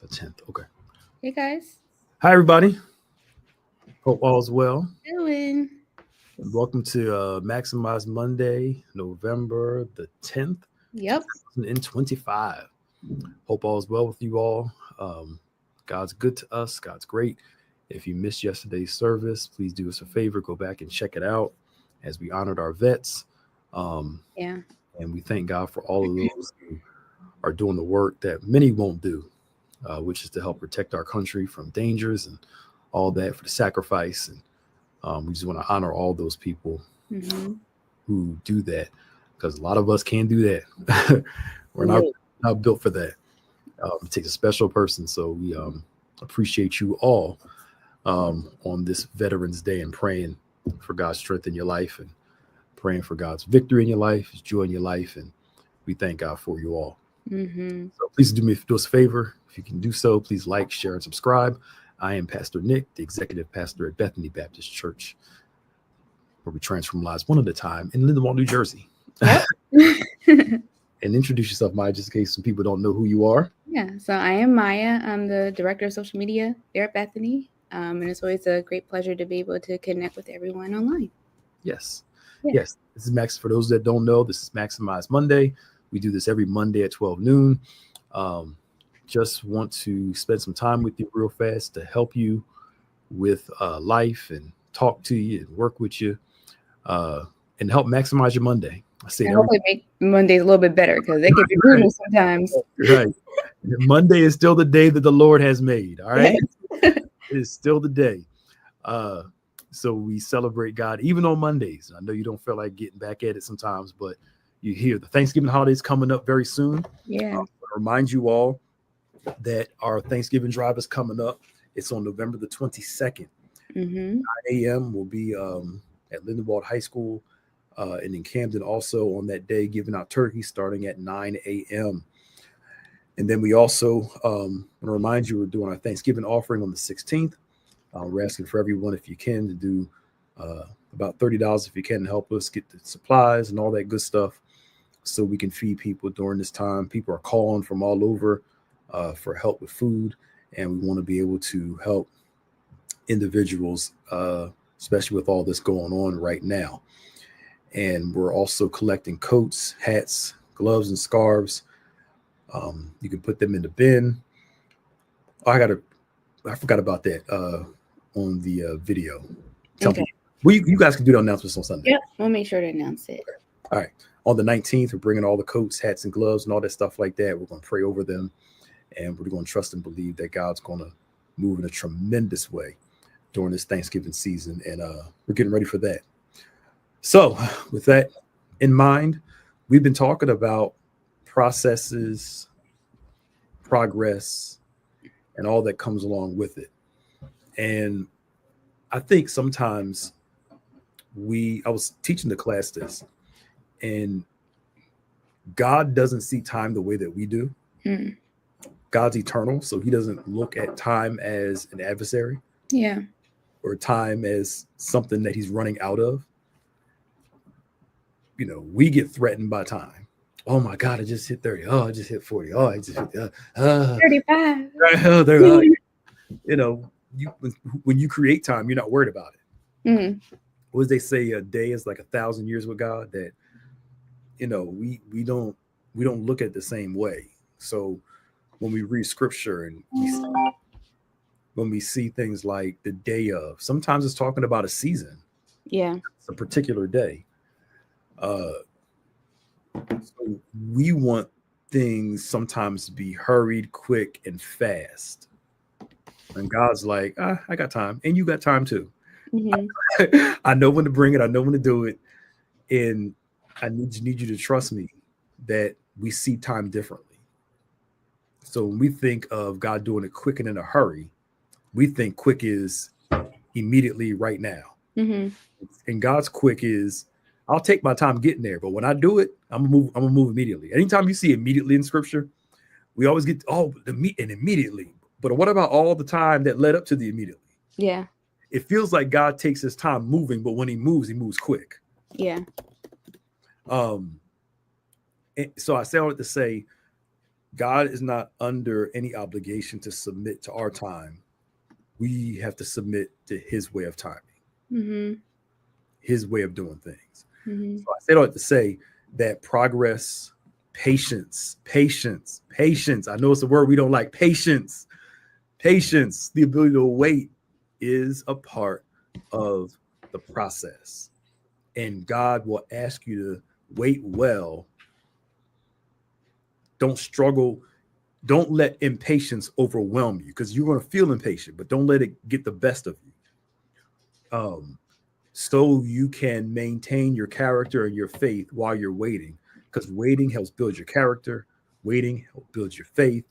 The 10th. Okay. Hey guys, Hi, everybody. Hope all's well. doing? And welcome to Maximize Monday, November the 10th, Yep. 2025. Hope all's well with you all. God's good to us. God's great. If you missed yesterday's service, please do us a favor. Go back and check it out as we honored our vets. Um, Yeah. and we thank God for all of those who are doing the work that many won't do, which is to help protect our country from dangers and all that for the sacrifice. And we just want to honor all those people Mm-hmm. who do that because a lot of us can't do that. We're No. not built for that. It takes a special person. So we appreciate you all on this Veterans Day and praying for God's strength in your life and praying for God's victory in your life, His joy in your life. And we thank God for you all. Mm-hmm. So please do us a favor. If you can do so, please like, share, and subscribe. I am Pastor Nick, the executive pastor at Bethany Baptist Church, where we transform lives one at a time in Lindenwood, New Jersey. Yep. And introduce yourself, Maya, just in case some people don't know who you are. Yeah. So I am Maya. I'm the director of social media there at Bethany. And it's always a great pleasure to be able to connect with everyone online. Yes. Yeah. Yes. This is Max. For those that don't know, this is Maximize Monday. We do this every Monday at 12 noon. Just want to spend some time with you real fast to help you with life and talk to you and work with you and help maximize your Monday. I say it And every hopefully make Mondays a little bit better because they can be brutal sometimes. right. Monday is still the day that the Lord has made. All right. Yes. It's still the day. So we celebrate God even on Mondays. I know you don't feel like getting back at it sometimes, but you hear the Thanksgiving holidays coming up very soon. Yeah. Remind you all that our Thanksgiving drive is coming up. It's on November the 22nd. Mm-hmm. 9 a.m. will be at Lindenwold High School and in Camden also on that day, giving out turkey starting at 9 a.m. And then we also want to remind you we're doing our Thanksgiving offering on the 16th. We're asking for everyone, if you can, to do about $30 if you can to help us get the supplies and all that good stuff so we can feed people during this time. People are calling from all over for help with food, and we want to be able to help individuals, especially with all this going on right now. And we're also collecting coats, hats, gloves, and scarves. You can put them in the bin. Oh, I forgot about that on the video. Tell Okay. people. Well, you guys can do the announcements on Sunday. Yep. We'll make sure to announce it. All right. On the 19th, we're bringing all the coats, hats, and gloves and all that stuff like that. We're going to pray over them, and we're going to trust and believe that God's going to move in a tremendous way during this Thanksgiving season, and we're getting ready for that. So, with that in mind, we've been talking about processes, progress, and all that comes along with it. And I think sometimes I was teaching the class this, and God doesn't see time the way that we do. Mm. God's eternal, so He doesn't look at time as an adversary Yeah. or time as something that He's running out of. We get threatened by time. Oh my God, I just hit 30. Oh, I just hit 40. Oh, I just hit 35. there. You when you create time, you're not worried about it. Mm. What does they say? A day is like 1,000 years with God. That we don't look at it the same way. So when we read scripture and when we see things like the day of, sometimes it's talking about a season. Yeah. It's a particular day. So we want things sometimes to be hurried, quick, and fast. And God's like, I got time, and you got time too. Mm-hmm. I know when to bring it. I know when to do it, and I need you to trust me that we see time differently. So when we think of God doing it quick and in a hurry, we think quick is immediately right now. Mm-hmm. And God's quick is I'll take my time getting there, but when I do it, I'm gonna move immediately. Anytime you see immediately in scripture, we always get the meet and immediately. But what about all the time that led up to the immediately? Yeah. It feels like God takes his time moving, but when he moves quick. Yeah. So I say all that to say God is not under any obligation to submit to our time. We have to submit to his way of timing, Mm-hmm. his way of doing things. Mm-hmm. So I say that to say that progress, patience. I know it's a word we don't like. Patience, the ability to wait is a part of the process. And God will ask you to wait well. Don't struggle. Don't let impatience overwhelm you, because you're going to feel impatient, but don't let it get the best of you. So you can maintain your character and your faith while you're waiting, because waiting helps build your character. Waiting helps build your faith.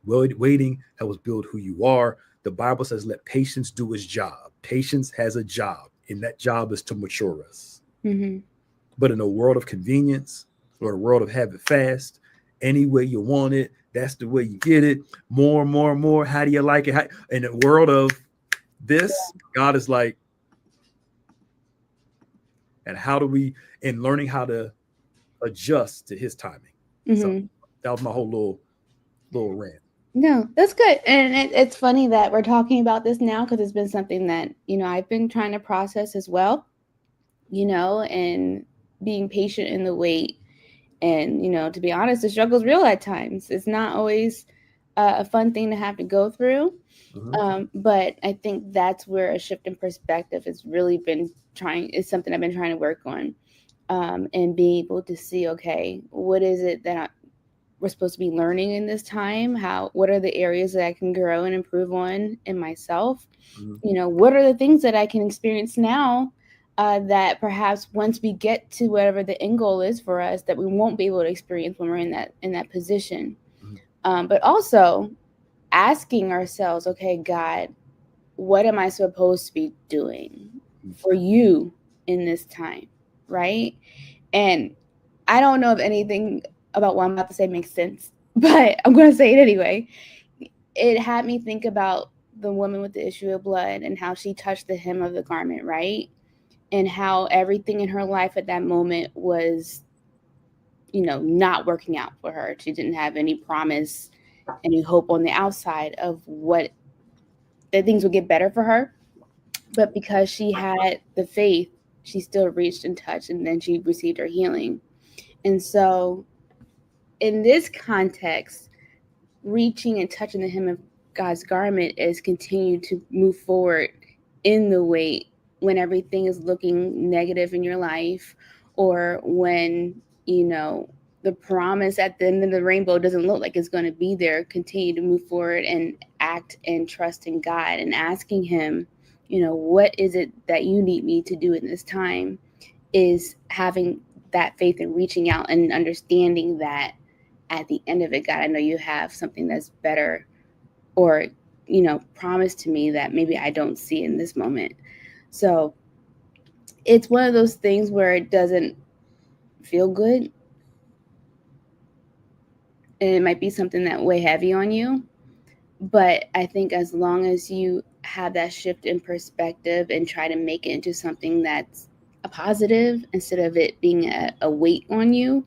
Waiting helps build who you are. The Bible says, let patience do its job. Patience has a job, and that job is to mature us. Mm-hmm. But in a world of convenience, or a world of have it fast, any way you want it, that's the way you get it. More and more and more. How do you like it? In a world of this, God is like, and how do we, in learning how to adjust to his timing. Mm-hmm. So that was my whole little rant. No, that's good. And it's funny that we're talking about this now, because it's been something that, I've been trying to process as well, and being patient in the wait. And, to be honest, the struggle's real at times. It's not always a fun thing to have to go through. Mm-hmm. But I think that's where a shift in perspective has really been it's something I've been trying to work on. And being able to see, okay, what is it that we're supposed to be learning in this time? What are the areas that I can grow and improve on in myself? Mm-hmm. What are the things that I can experience now that perhaps once we get to whatever the end goal is for us, that we won't be able to experience when we're in that position. Mm-hmm. But also asking ourselves, okay, God, what am I supposed to be doing for you in this time? Right? And I don't know if anything about what I'm about to say makes sense, but I'm going to say it anyway. It had me think about the woman with the issue of blood and how she touched the hem of the garment, right? And how everything in her life at that moment was, not working out for her. She didn't have any promise, any hope on the outside of that things would get better for her. But because she had the faith, she still reached and touched, and then she received her healing. And so in this context, reaching and touching the hem of God's garment is continue to move forward in the wait when everything is looking negative in your life, or when, the promise at the end of the rainbow doesn't look like it's going to be there. Continue to move forward and act and trust in God and asking him, what is it that you need me to do in this time? Is having that faith and reaching out and understanding that at the end of it, God, I know you have something that's better, or, promised to me that maybe I don't see in this moment. So it's one of those things where it doesn't feel good. And it might be something that weigh heavy on you. But I think as long as you have that shift in perspective and try to make it into something that's a positive instead of it being a weight on you,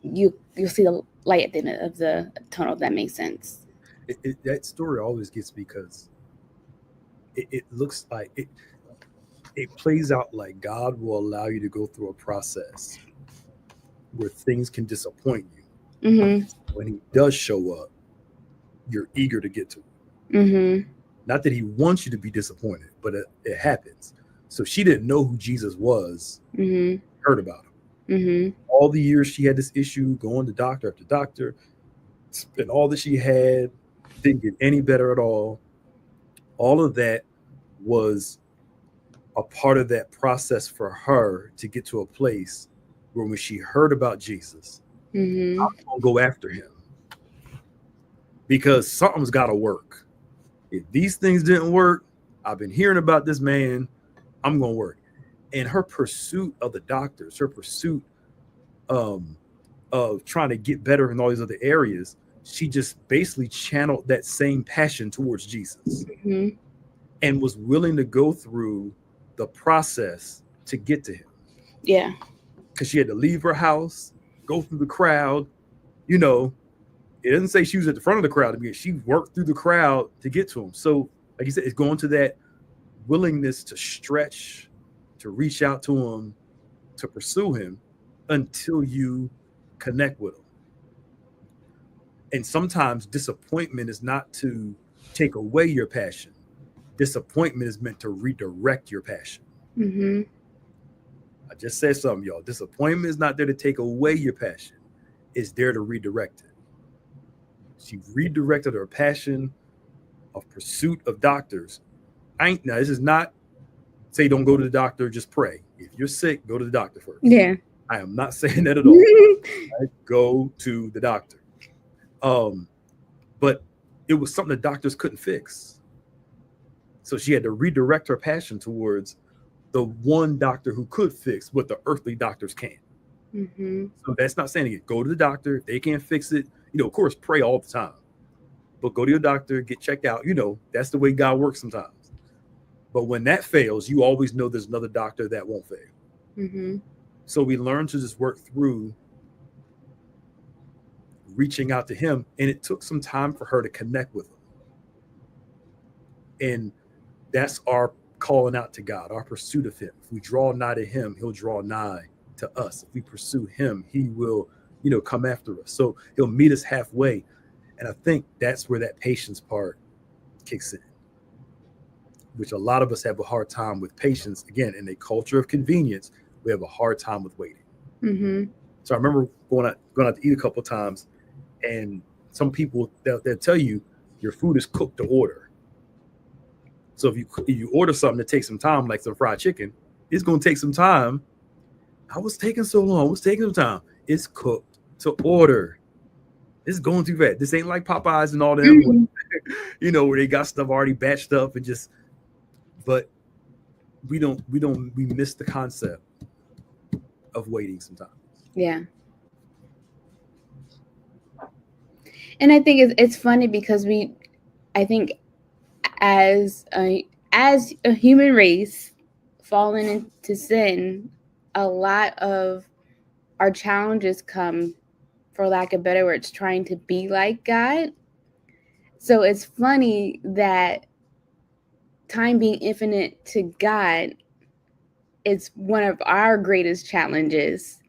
you'll see the light at the end of the tunnel, if that makes sense. That story always gets me, because it looks like it plays out like God will allow you to go through a process where things can disappoint you. Mm-hmm. When he does show up, you're eager to get to it. Mm-hmm. Not that he wants you to be disappointed, but it happens. So she didn't know who Jesus was, Mm-hmm. heard about him. Mm-hmm. All the years she had this issue, going to doctor after doctor, and all that she had didn't get any better at all. All of that was a part of that process for her to get to a place where, when she heard about Jesus, Mm-hmm. I'm going to go after him, because something's got to work. If these things didn't work, I've been hearing about this man, I'm going to work. And her pursuit of the doctors, her pursuit of trying to get better in all these other areas, she just basically channeled that same passion towards Jesus, Mm-hmm. and was willing to go through the process to get to him. Yeah. Because she had to leave her house, go through the crowd, you know, it doesn't say she was at the front of the crowd. She worked through the crowd to get to him. So, like you said, it's going to that willingness to stretch, to reach out to him, to pursue him until you connect with him. And sometimes disappointment is not to take away your passion. Disappointment is meant to redirect your passion. Mm-hmm. I just said something, y'all. Disappointment is not there to take away your passion. It's there to redirect it. She redirected her passion of pursuit of doctors. Now, this is not say don't go to the doctor, just pray. If you're sick, go to the doctor first. Yeah. I am not saying that at all. Right? Go to the doctor. But it was something that doctors couldn't fix. So she had to redirect her passion towards the one doctor who could fix what the earthly doctors can't. Mm-hmm. So that's not saying it. Go to the doctor. If they can't fix it, of course, pray all the time. But go to your doctor, get checked out. That's the way God works sometimes. But when that fails, you always know there's another doctor that won't fail. Mm-hmm. So we learn to just work through reaching out to him. And it took some time for her to connect with him. And that's our calling out to God, our pursuit of him. If we draw nigh to him, he'll draw nigh to us. If we pursue him, he will, come after us. So he'll meet us halfway. And I think that's where that patience part kicks in, which a lot of us have a hard time with patience. Again, in a culture of convenience, we have a hard time with waiting. Mm-hmm. So I remember going out to eat a couple of times, and some people, they'll tell you your food is cooked to order. So if you order something that takes some time, like some fried chicken, it's going to take some time. I was taking so long. It was taking some time. It's cooked to order. It's going too fast. This ain't like Popeyes and all them, where they got stuff already batched up and just. But we miss the concept of waiting sometimes. Yeah. And I think it's funny because I think as a human race fallen into sin, a lot of our challenges come, for lack of better words, trying to be like God. So it's funny that time being infinite to God is one of our greatest challenges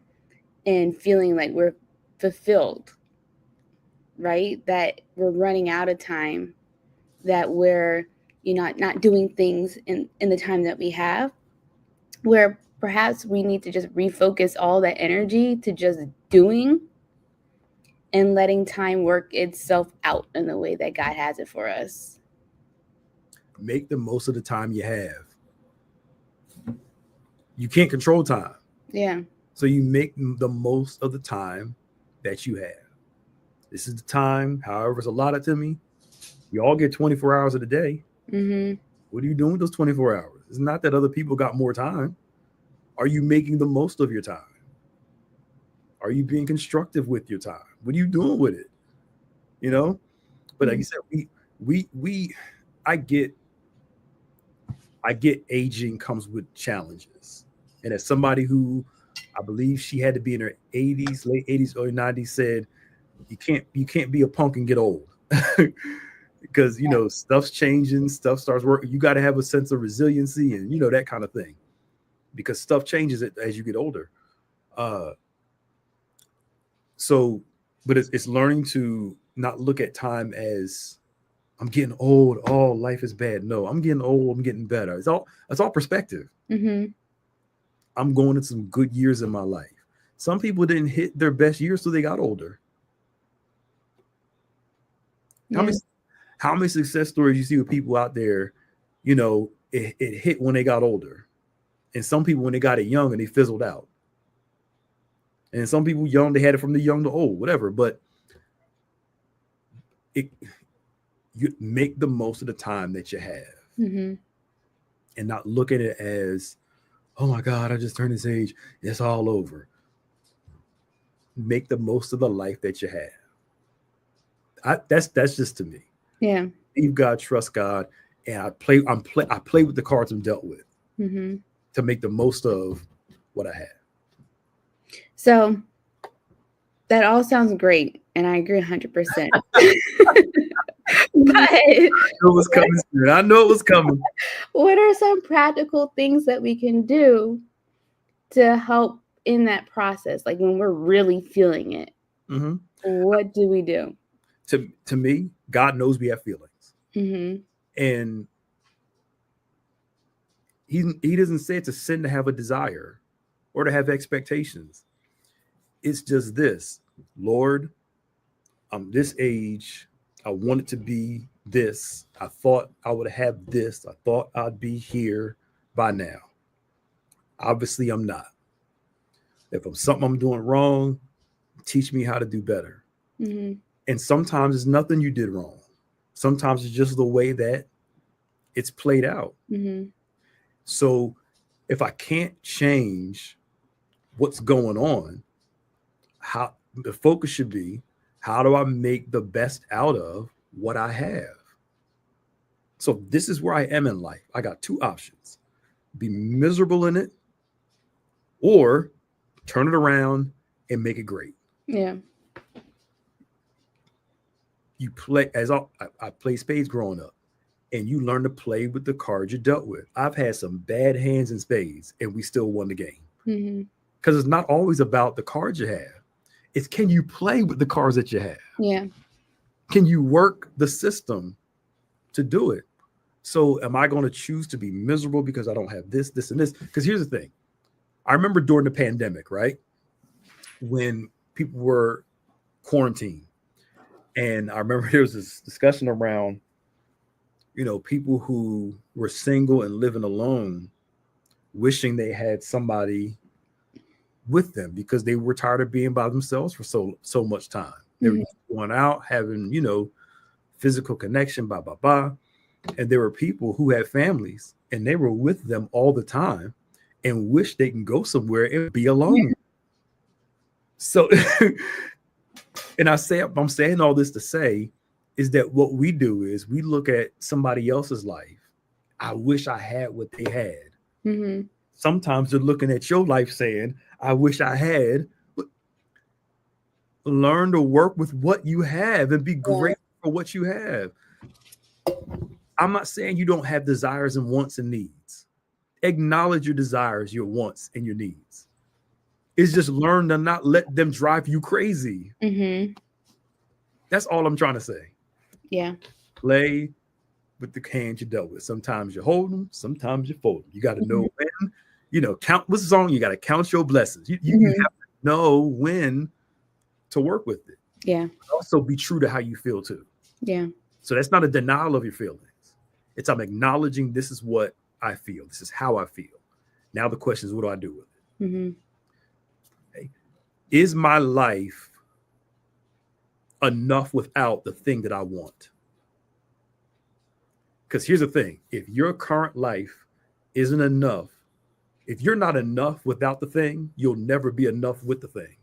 in feeling like we're fulfilled, right? That we're running out of time, that we're not doing things in the time that we have, where perhaps we need to just refocus all that energy to just doing and letting time work itself out in the way that God has it for us. Make the most of the time you have. You can't control time. Yeah. So you make the most of the time that you have. This is the time, however it's allotted to me. We all get 24 hours of the day. Mm-hmm. What are you doing with those 24 hours? It's not that other people got more time. Are you making the most of your time? Are you being constructive with your time? What are you doing with it? But like you said, I get aging comes with challenges. And as somebody who, I believe she had to be in her 80s, late 80s, early 90s, said, you can't be a punk and get old. Because, stuff's changing, stuff starts working. You got to have a sense of resiliency and, that kind of thing. Because stuff changes as you get older. But it's learning to not look at time as I'm getting old. Oh, life is bad. No, I'm getting old. I'm getting better. It's all perspective. Mm-hmm. I'm going into some good years in my life. Some people didn't hit their best years till they got older. Yeah. How many success stories you see with people out there, it hit when they got older. And some people when they got it young and they fizzled out. And some people young, they had it from the young to old, whatever. But you make the most of the time that you have. Mm-hmm. And not look at it as, oh my God, I just turned this age. It's all over. Make the most of the life that you have. That's just to me. Yeah. Believe God, trust God, and I play with the cards I'm dealt with to make the most of what I have. So That all sounds great, and I agree 100%. But It was coming soon. I know it was coming. what are some practical things that we can do to help in that process? Like when we're really feeling it, what do we do? To me, God knows we have feelings. Mm-hmm. And he doesn't say it's a sin to have a desire or to have expectations. It's just this, Lord, I'm this age. I want it to be this. I thought I would have this. I thought I'd be here by now. Obviously, I'm not. If I'm something I'm doing wrong, teach me how to do better. Mm-hmm. And sometimes it's nothing you did wrong. Sometimes it's just the way that it's played out. Mm-hmm. So if I can't change what's going on, how the focus should be, how do I make the best out of what I have? So this is where I am in life. I got two options: be miserable in it, or turn it around and make it great. Yeah. You play, as I played spades growing up, and you learn to play with the cards you dealt with. I've had some bad hands in spades, and we still won the game. Mm-hmm. Because it's not always about the cards you have. It's, can you play with the cards that you have? Yeah. Can you work the system to do it? So am I going to choose to be miserable because I don't have this, this, and this? Because here's the thing. I remember during the pandemic, right? When people were quarantined. And I remember there was this discussion around, people who were single and living alone, wishing they had somebody with them because they were tired of being by themselves for so much time. They were going out, having, physical connection, blah, blah, blah. And there were people who had families and they were with them all the time and wish they can go somewhere and be alone. Yeah. So, and I'm saying all this to say is that what we do is we look at somebody else's life. I wish I had what they had. Mm-hmm. Sometimes they're looking at your life saying, I wish I had. Learn to work with what you have and be grateful for what you have. I'm not saying you don't have desires and wants and needs. Acknowledge your desires, your wants, and your needs. It's just learn to not let them drive you crazy. Mm-hmm. That's all I'm trying to say. Yeah. Play with the hands you dealt with. Sometimes you hold them, sometimes you fold them. You got to know when, count. What's the song? You got to count your blessings. You have to know when to work with it. Yeah. Also be true to how you feel too. Yeah. So that's not a denial of your feelings. It's I'm acknowledging this is what I feel. This is how I feel. Now the question is, what do I do with it? Mm-hmm. Okay. Is my life enough without the thing that I want? Because here's the thing. If your current life isn't enough, if you're not enough without the thing, you'll never be enough with the thing.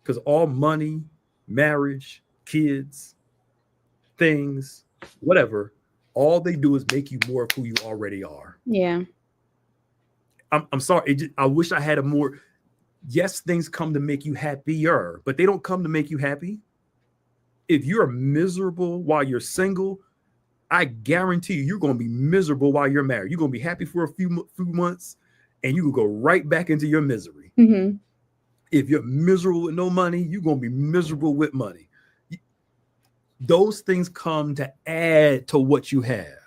Because all money, marriage, kids, things, whatever, all they do is make you more of who you already are. Yeah. I'm sorry. I wish I had a more, yes, things come to make you happier, but they don't come to make you happy. If you're miserable while you're single, I guarantee you're going to be miserable while you're married. You're going to be happy for a few months and you will go right back into your misery. Mm-hmm. If you're miserable with no money, you're going to be miserable with money. Those things come to add to what you have.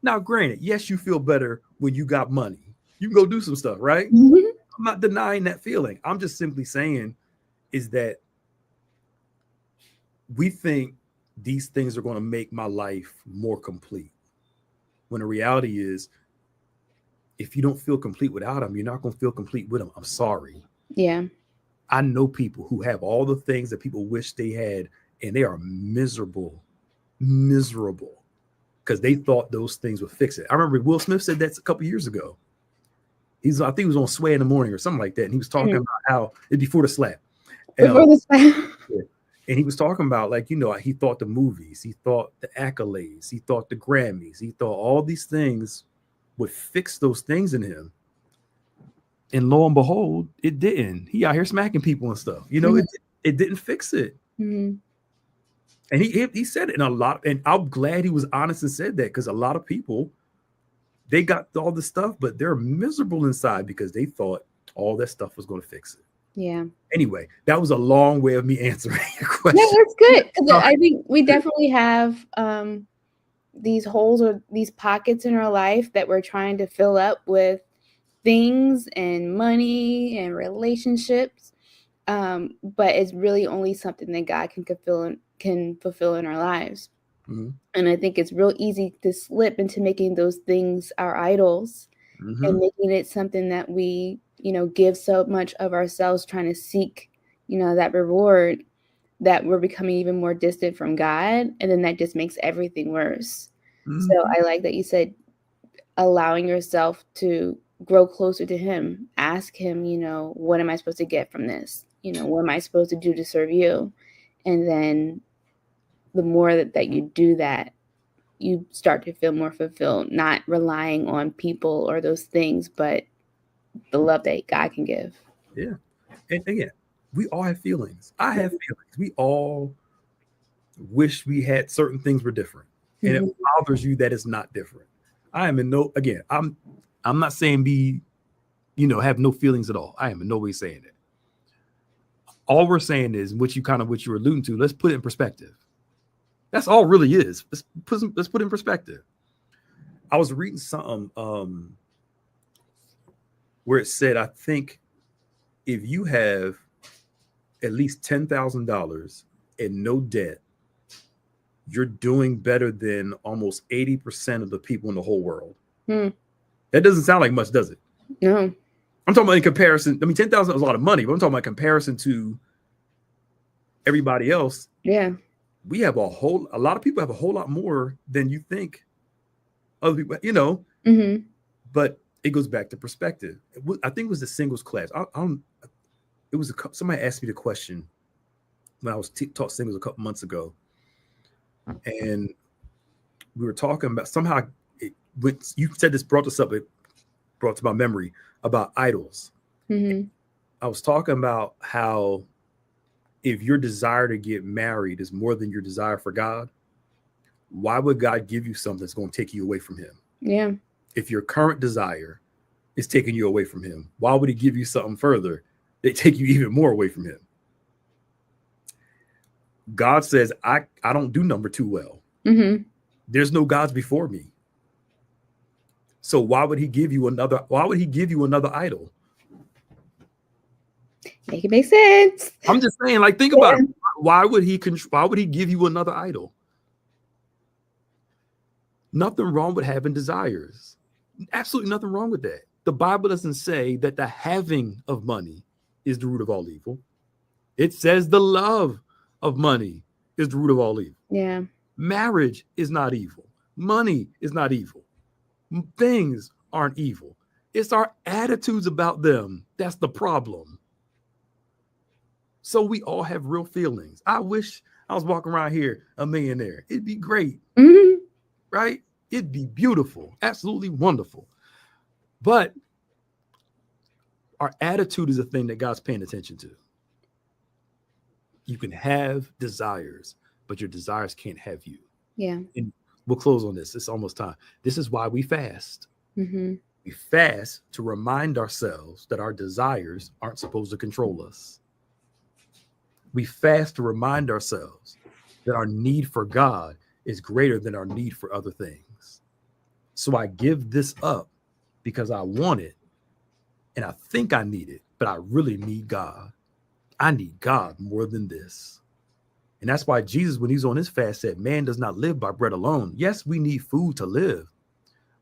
Now, granted, yes, you feel better when you got money. You can go do some stuff, right? Mm-hmm. I'm not denying that feeling. I'm just simply saying is that we think these things are going to make my life more complete. When the reality is, if you don't feel complete without them, you're not going to feel complete with them. I'm sorry. Yeah. I know people who have all the things that people wish they had, and they are miserable because they thought those things would fix it. I remember Will Smith said that a couple years ago. I think he was on Sway in the Morning or something like that. And he was talking about how it's before the slap. And he was talking about he thought the movies, he thought the accolades, he thought the Grammys, he thought all these things would fix those things in him. And lo and behold, it didn't. He out here smacking people and stuff. You know, it didn't fix it. Mm-hmm. And he said it in a lot. And I'm glad he was honest and said that, because a lot of people, they got all this stuff, but they're miserable inside because they thought all that stuff was going to fix it. Yeah. Anyway, that was a long way of me answering your question. No, that's good. 'Cause I think we definitely have these holes or these pockets in our life that we're trying to fill up with things and money and relationships. But it's really only something that God can fulfill in our lives. Mm-hmm. And I think it's real easy to slip into making those things our idols, Mm-hmm. and making it something that we, give so much of ourselves trying to seek, that reward, that we're becoming even more distant from God. And then that just makes everything worse. Mm-hmm. So I like that you said allowing yourself to grow closer to him. Ask him, what am I supposed to get from this? What am I supposed to do to serve you? And then the more that you do that, you start to feel more fulfilled, not relying on people or those things, but the love that God can give. Yeah. And again, we all have feelings. I have feelings. We all wish we had certain things were different. And it bothers you that it's not different. I am in no, again, I'm not saying have no feelings at all. I am in no way saying it. All we're saying is what you're alluding to, let's put it in perspective. That's all it really is. Let's put it in perspective. I was reading something where it said, I think if you have at least $10,000 and no debt, you're doing better than almost 80% of the people in the whole world. That doesn't sound like much, does it? No. I'm talking about in comparison. I mean, 10,000 is a lot of money, but I'm talking about comparison to everybody else. Yeah. We have a lot of people have a whole lot more than you think. Other people, but it goes back to perspective. I think it was the singles class. Somebody asked me the question when I was taught singles a couple months ago. And we were talking about somehow you said this brought this up. It brought to my memory about idols. I was talking about how if your desire to get married is more than your desire for God, why would God give you something that's going to take you away from him? Yeah. If your current desire is taking you away from him, why would he give you something further that take you even more away from him? God says, I don't do number two well. There's no gods before me. So why would he give you another idol? Make it make sense. I'm just saying, like, think about it. Why would he give you another idol? Nothing wrong with having desires. Absolutely nothing wrong with that. The Bible doesn't say that the having of money is the root of all evil. It says the love of money is the root of all evil. Yeah. Marriage is not evil. Money is not evil. Things aren't evil. It's our attitudes about them that's the problem. So we all have real feelings. I wish I was walking around here a millionaire. It'd be great, right? It'd be beautiful, absolutely wonderful. But our attitude is a thing that God's paying attention to. You can have desires, but your desires can't have you. Yeah. And we'll close on this. It's almost time. This is why we fast. We fast to remind ourselves that our desires aren't supposed to control us. We fast to remind ourselves that our need for God is greater than our need for other things. So I give this up because I want it and I think I need it, but I really need God. I need God more than this. And that's why Jesus, when he's on his fast, said, man does not live by bread alone. Yes, we need food to live,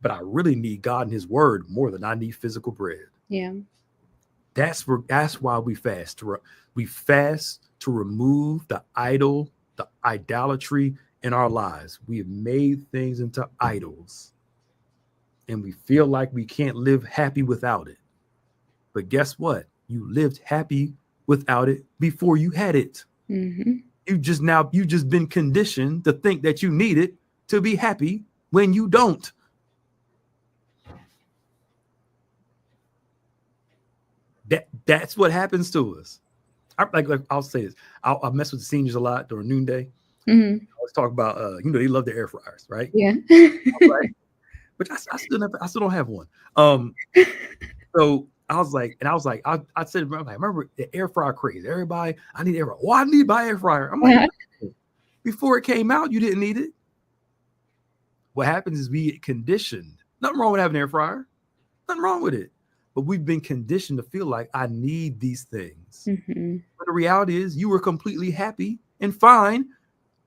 but I really need God and his word more than I need physical bread. Yeah. That's why we fast. We fast to remove the idolatry in our lives. We have made things into idols and we feel like we can't live happy without it. But guess what? You lived happy without it before you had it. You've just been conditioned to think that you need it to be happy when you don't. That's what happens to us. Like I'll say this. I mess with the seniors a lot during noonday. Hmm. I always talk about, they love their air fryers, right? Yeah. Right. But I still don't have one. So I said, remember the air fryer craze. Everybody, I need air fryer. Why I need my air fryer? I'm like, before it came out, you didn't need it. What happens is we get conditioned. Nothing wrong with having an air fryer. Nothing wrong with it. But we've been conditioned to feel like I need these things. Mm-hmm. But the reality is you were completely happy and fine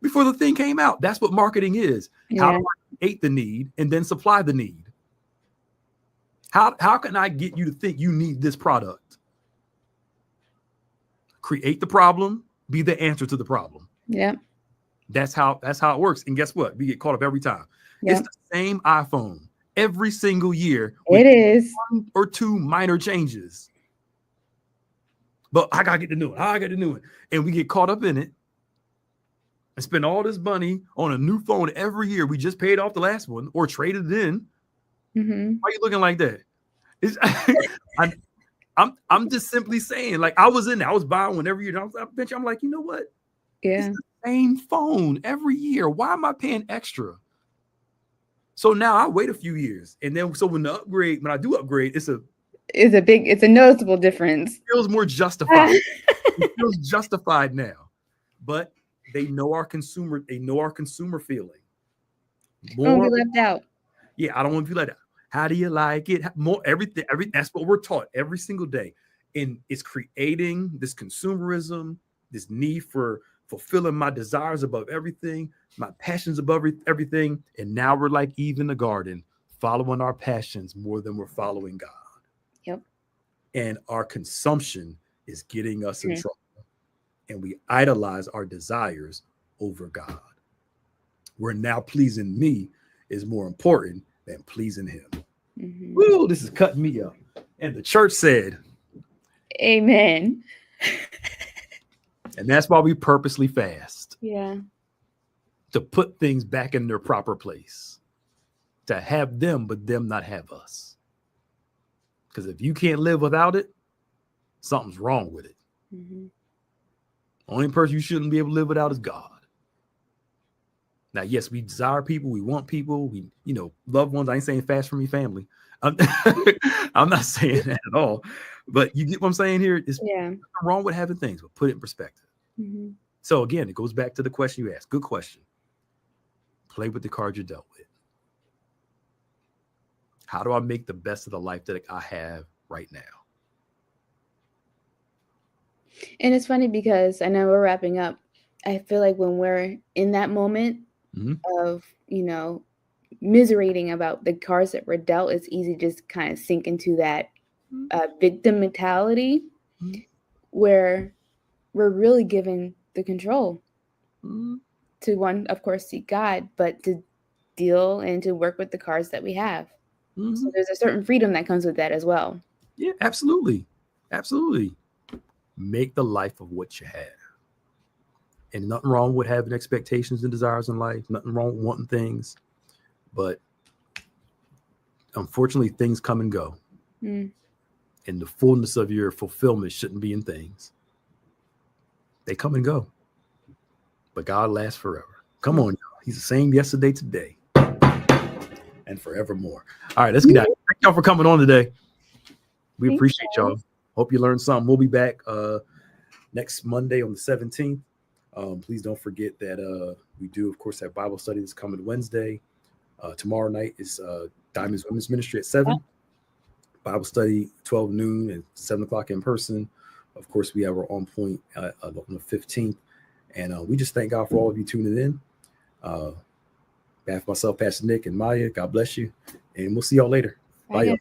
before the thing came out. That's what marketing is. Yeah. How do I create the need and then supply the need? How can I get you to think you need this product? Create the problem, be the answer to the problem. Yeah. That's how it works. And guess what? We get caught up every time. Yep. It's the same iPhone every single year. It is. 1 or 2 minor changes. But I gotta get the new one. And we get caught up in it and spend all this money on a new phone every year. We just paid off the last one or traded it in. Mm-hmm. Why are you looking like that? I'm just simply saying, like, I was buying one every year. I'm like, you know what? Yeah. It's the same phone every year. Why am I paying extra? So now I wait a few years, and then when I do upgrade, it's a noticeable difference. It feels more justified. It feels justified now. But they know our consumer feeling. More be left out. Yeah, I don't want to be like that. How do you like it? More everything. That's what we're taught every single day. And it's creating this consumerism, this need for fulfilling my desires above everything, my passions above everything. And now we're like Eve in the garden, following our passions more than we're following God. Yep. And our consumption is getting us in trouble. And we idolize our desires over God. Where now pleasing me is more important than pleasing him. Mm-hmm. Woo, this is cutting me up. And the church said, amen. And that's why we purposely fast. Yeah. To put things back in their proper place. To have them, but them not have us. Because if you can't live without it, something's wrong with it. Mm-hmm. Only person you shouldn't be able to live without is God. Now, yes, we desire people. We want people. We, loved ones. I ain't saying fast for me family. I'm not saying that at all. But you get what I'm saying here? It's nothing wrong with having things, but put it in perspective. Mm-hmm. So again, it goes back to the question you asked. Good question. Play with the cards you're dealt with. How do I make the best of the life that I have right now? And it's funny because I know we're wrapping up. I feel like when we're in that moment of, miserating about the cards that were dealt, it's easy to just kind of sink into that victim mentality where we're really given the control to one, of course, seek God, but to deal and to work with the cards that we have. So there's a certain freedom that comes with that as well. Yeah, absolutely. Absolutely. Make the life of what you have. And nothing wrong with having expectations and desires in life. Nothing wrong with wanting things. But unfortunately, things come and go. And the fullness of your fulfillment shouldn't be in things. They come and go. But God lasts forever. Come on, y'all. He's the same yesterday, today, and forevermore. All right, let's get out. Thank y'all for coming on today. We appreciate y'all. Hope you learned something. We'll be back next Monday on the 17th. Please don't forget that we do, of course, have Bible study this coming Wednesday. Tomorrow night is Diamonds Women's Ministry at 7. Bible study 12 noon and 7 o'clock in person. Of course, we have our On Point on the 15th. And we just thank God for all of you tuning in. On behalf of myself, Pastor Nick and Maya, God bless you. And we'll see y'all later. Bye, y'all.